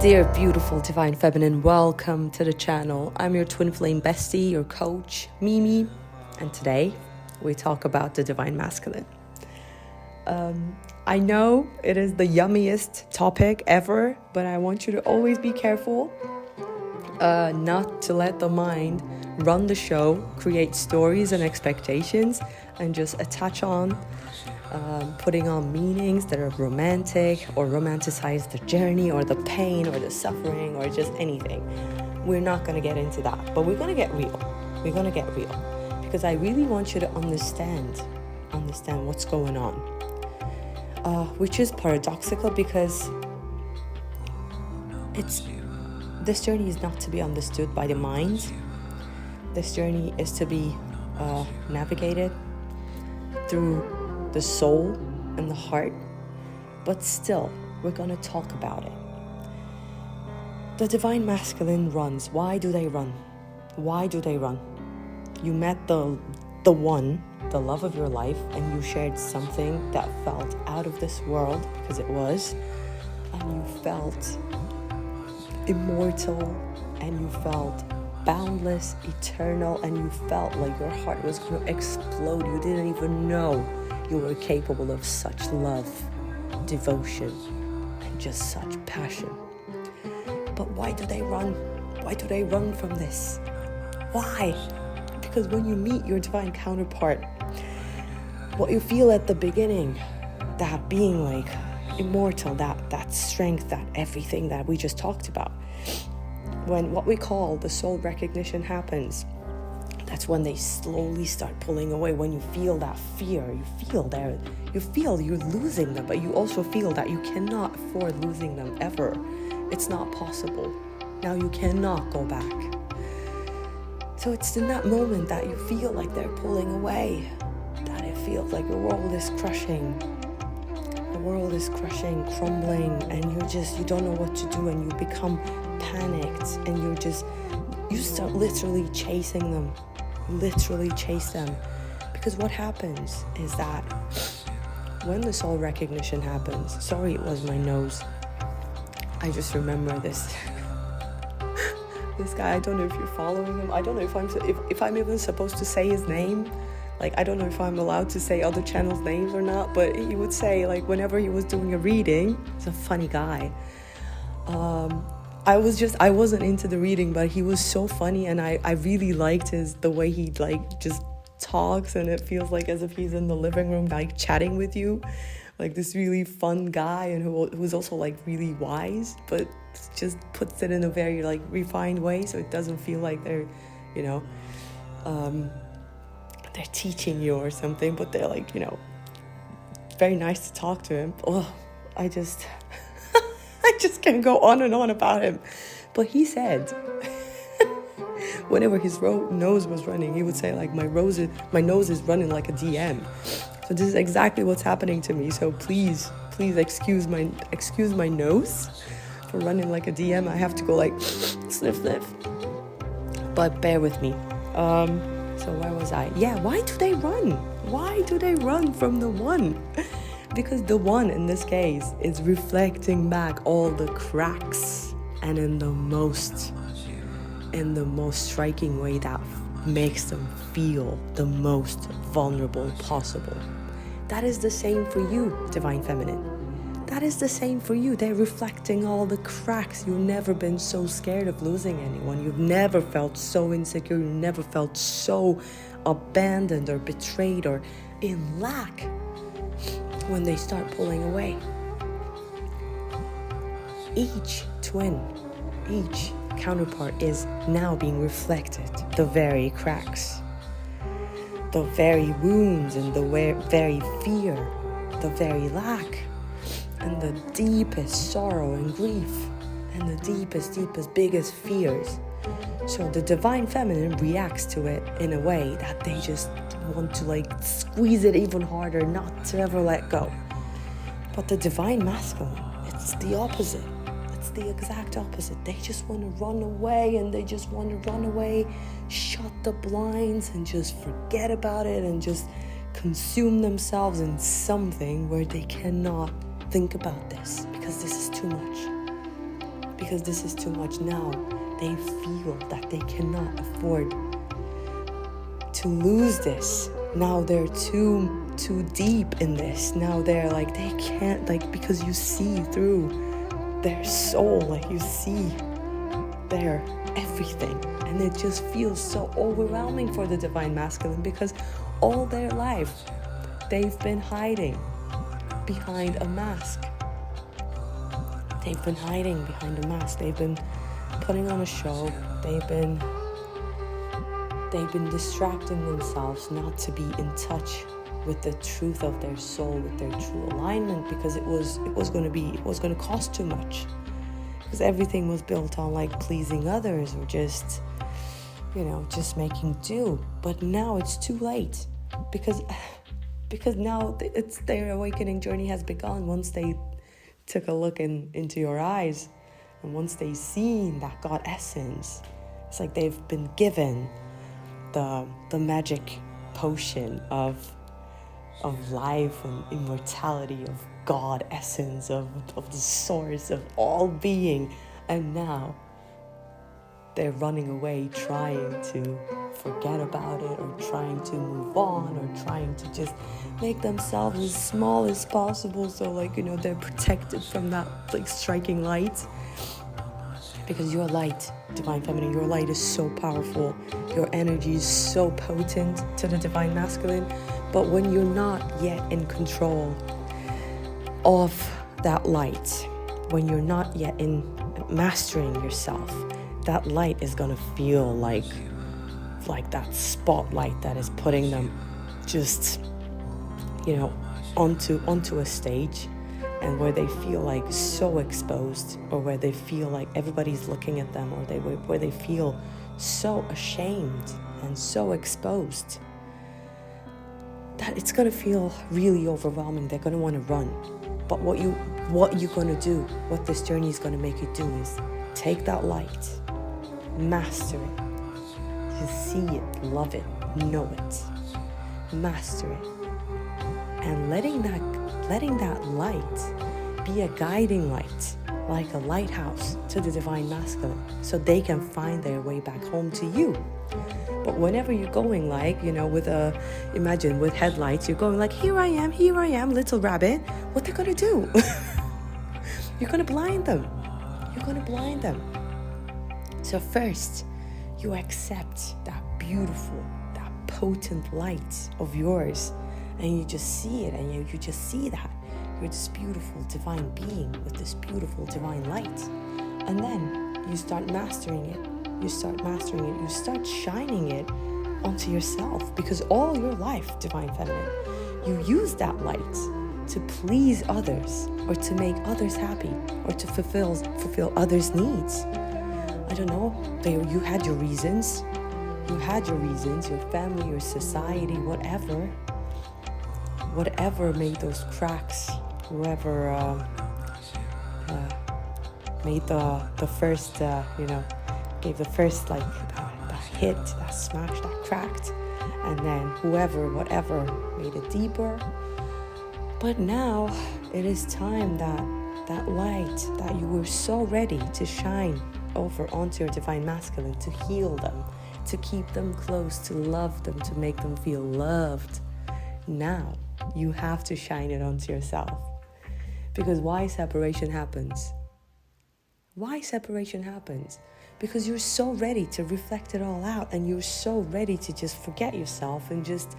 Dear beautiful divine feminine, welcome to the channel. I'm your twin flame bestie, your coach, Mimi, and today we talk about the divine masculine. I know it is the yummiest topic ever, but I want you to always be careful not to let the mind run the show, create stories and expectations, and just attach on putting on meanings that are romantic or romanticize the journey or the pain or the suffering or just anything. We're not going to get into that, but we're going to get real. We're going to get real because I really want you to understand what's going on, which is paradoxical because this journey is not to be understood by the mind. This journey is to be navigated through the soul and the heart, but still, we're going to talk about it. The divine masculine runs. Why do they run? Why do they run? You met the one, the love of your life, and you shared something that felt out of this world, because it was, and you felt immortal, and you felt boundless, eternal, and you felt like your heart was going to explode. You didn't even know you were capable of such love, devotion, and just such passion. But why do they run? Why do they run from this? Why? Because when you meet your divine counterpart, what you feel at the beginning, that being like immortal, that strength, that everything that we just talked about, when what we call the soul recognition happens, that's when they slowly start pulling away. When you feel that fear, you feel you're losing them, but you also feel that you cannot afford losing them ever. It's not possible. Now you cannot go back. So it's in that moment that you feel like they're pulling away, that it feels like the world is crushing. The world is crushing, crumbling, and you don't know what to do, and you become panicked, and you start literally chasing them. Literally chase them, because what happens is that when the soul recognition happens, sorry, it was my nose, I just remember this guy. I don't know if you're following him. I don't know if I'm even supposed to say his name. Like, I don't know if I'm allowed to say other channels' names or not, but he would say, like, whenever he was doing a reading, he's a funny guy. I wasn't into the reading, but he was so funny, and I really liked the way he like just talks, and it feels like as if he's in the living room like chatting with you, like this really fun guy, and who's also like really wise, but just puts it in a very like refined way, so it doesn't feel like they're, they're teaching you or something, but they're like, very nice to talk to him. I just can't go on and on about him. But he said, whenever his nose was running, he would say, like, my nose is running like a DM. So this is exactly what's happening to me. So please excuse my nose for running like a DM. I have to go like sniff. But bear with me. So where was I? Yeah, why do they run? Why do they run from the one? Because the one in this case is reflecting back all the cracks, and in the most striking way that makes them feel the most vulnerable possible. That is the same for you, divine feminine. That is the same for you. They're reflecting all the cracks. You've never been so scared of losing anyone. You've never felt so insecure. You've never felt so abandoned or betrayed or in lack. When they start pulling away, each twin, each counterpart is now being reflected. The very cracks, the very wounds, and the very fear, the very lack, and the deepest sorrow and grief, and the deepest, biggest fears. So the divine feminine reacts to it in a way that they just want to like squeeze it even harder, not to ever let go. But the divine masculine, it's the opposite. It's the exact opposite. They just want to run away, and they just want to run away, shut the blinds, and just forget about it, and just consume themselves in something where they cannot think about this, because this is too much. because this is too much now. They feel that they cannot afford to lose this. Now they're too deep in this. Now they're like, they can't, like, because you see through their soul, like you see their everything, and it just feels so overwhelming for the divine masculine, because all their life they've been hiding behind a mask. They've been hiding behind a mask. They've been putting on a show. They've been distracting themselves not to be in touch with the truth of their soul, with their true alignment, because it was going to cost too much, because everything was built on like pleasing others, or just making do. But now it's too late, because now it's their awakening journey has begun. Once they took a look into your eyes, and once they seen that God essence, it's like they've been given the magic potion of life and immortality, of God essence, of the source of all being. And now they're running away, trying to forget about it, or trying to move on, or trying to just make themselves as small as possible, so they're protected from that striking light. Because your light, divine feminine, your light is so powerful, your energy is so potent to the divine masculine. But when you're not yet in control of that light, when you're not yet in mastering yourself, that light is gonna feel like that spotlight that is putting them just onto a stage, and where they feel like so exposed, or where they feel like everybody's looking at them, or where they feel so ashamed and so exposed, that it's gonna feel really overwhelming. They're gonna want to run. But what you're gonna do, what this journey is gonna make you do, is take that light, master it, just see it, love it, know it, master it, and letting that light be a guiding light, like a lighthouse to the divine masculine, so they can find their way back home to you. But whenever you're going with headlights, you're going like, here I am, little rabbit. What they're gonna do? You're gonna blind them. So first, you accept that beautiful, that potent light of yours, and you just see it, and you just see that you're this beautiful divine being with this beautiful divine light. And then you start mastering it. You start shining it onto yourself, because all your life, divine feminine, you use that light to please others, or to make others happy, or to fulfill others' needs. I don't know, you had your reasons, your family, your society, whatever made those cracks, whoever made the first, gave the first that hit, that smash, that cracked, and then whatever made it deeper. But now it is time that light that you were so ready to shine over onto your divine masculine, to heal them, to keep them close, to love them, to make them feel loved. Now you have to shine it onto yourself. Because why separation happens? Because you're so ready to reflect it all out, and you're so ready to just forget yourself and just,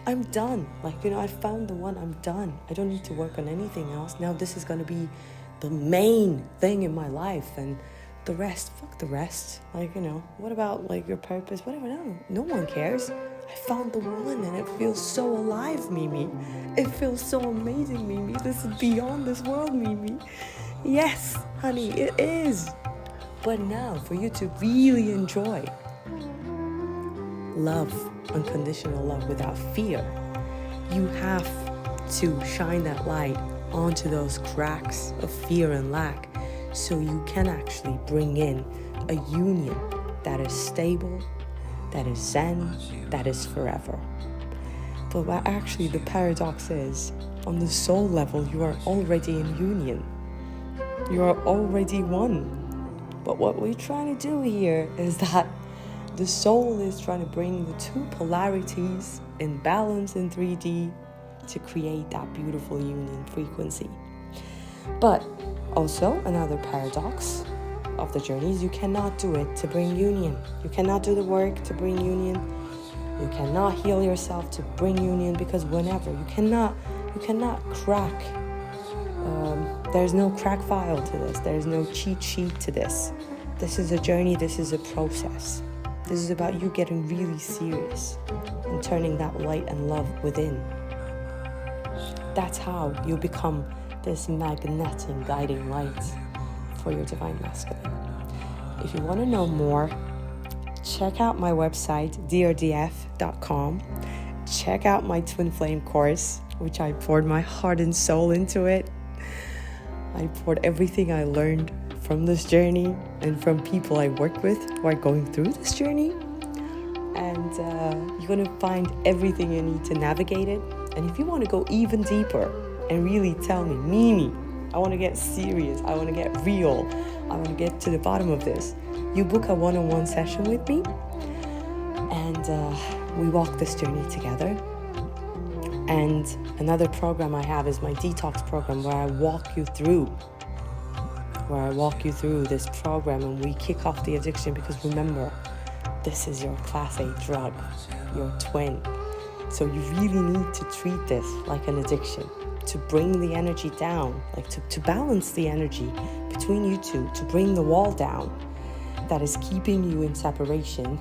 I'm done. I found the one, I'm done. I don't need to work on anything else. Now this is going to be the main thing in my life, and the rest, fuck the rest. What about your purpose? Whatever, no one cares. I found the one, and it feels so alive, Mimi. It feels so amazing, Mimi. This is beyond this world, Mimi. Yes, honey, it is. But now, for you to really enjoy love, unconditional love without fear, you have to shine that light onto those cracks of fear and lack, so you can actually bring in a union that is stable, that is zen, that is forever. But actually the paradox is, on the soul level, you are already in union. You are already one. But what we're trying to do here is that the soul is trying to bring the two polarities in balance in 3D to create that beautiful union frequency. But also another paradox of the journey is you cannot do it to bring union. You cannot do the work to bring union. You cannot heal yourself to bring union, because whenever you cannot crack. There's no crack file to this. There's no cheat sheet to this. This is a journey. This is a process. This is about you getting really serious and turning that light and love within. That's how you become this magnetic guiding light for your divine masculine. If you want to know more, check out my website, deardivinefeminine.com. Check out my Twin Flame course, which I poured my heart and soul into it. I poured everything I learned from this journey and from people I work with who are going through this journey. And you're going to find everything you need to navigate it. And if you want to go even deeper and really tell me, Mimi, I want to get serious, I want to get real, I want to get to the bottom of this, you book a one-on-one session with me, and we walk this journey together. And another program I have is my detox program, where I walk you through this program, and we kick off the addiction, because remember, this is your class A drug, your twin. So you really need to treat this like an addiction, to bring the energy down, like to balance the energy between you two, to bring the wall down that is keeping you in separation.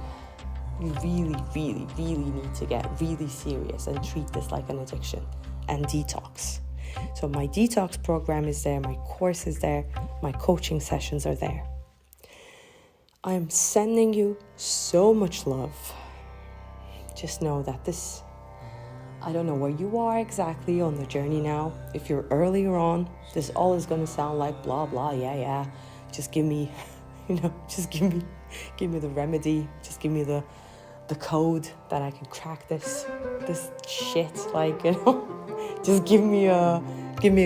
You really, really, really need to get really serious and treat this like an addiction and detox. So my detox program is there, my course is there, my coaching sessions are there. I'm sending you so much love. Just know that this, I don't know where you are exactly on the journey now. If you're earlier on, this all is going to sound like blah, blah, yeah. Just give me, just give me the remedy. Just give me the code that I can crack this shit. Just give me a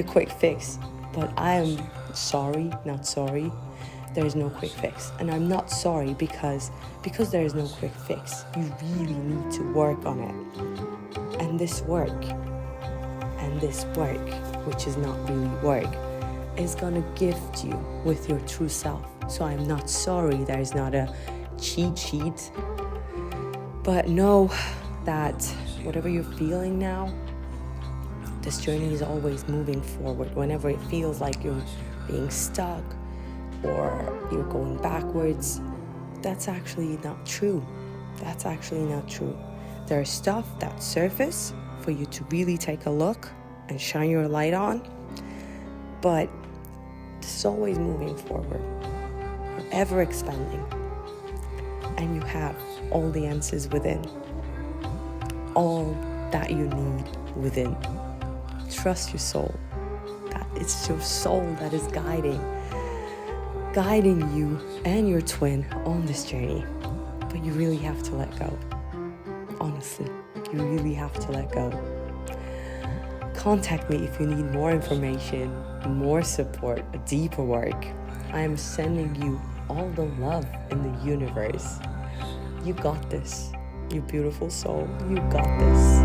quick fix. But I am sorry, not sorry. There is no quick fix. And I'm not sorry because there is no quick fix. You really need to work on it. And this work, which is not really work, is gonna gift you with your true self. So I'm not sorry there's not a cheat sheet. But know that whatever you're feeling now, this journey is always moving forward. Whenever it feels like you're being stuck or you're going backwards, that's actually not true. There's stuff that surface for you to really take a look and shine your light on, but this is always moving forward. You're ever expanding, and you have all the answers within, all that you need within. Trust your soul. That it's your soul that is guiding you and your twin on this journey. But you really have to let go. Honestly, you really have to let go. Contact me if you need more information, more support, deeper work. I am sending you all the love in the universe. You got this. You beautiful soul. You got this.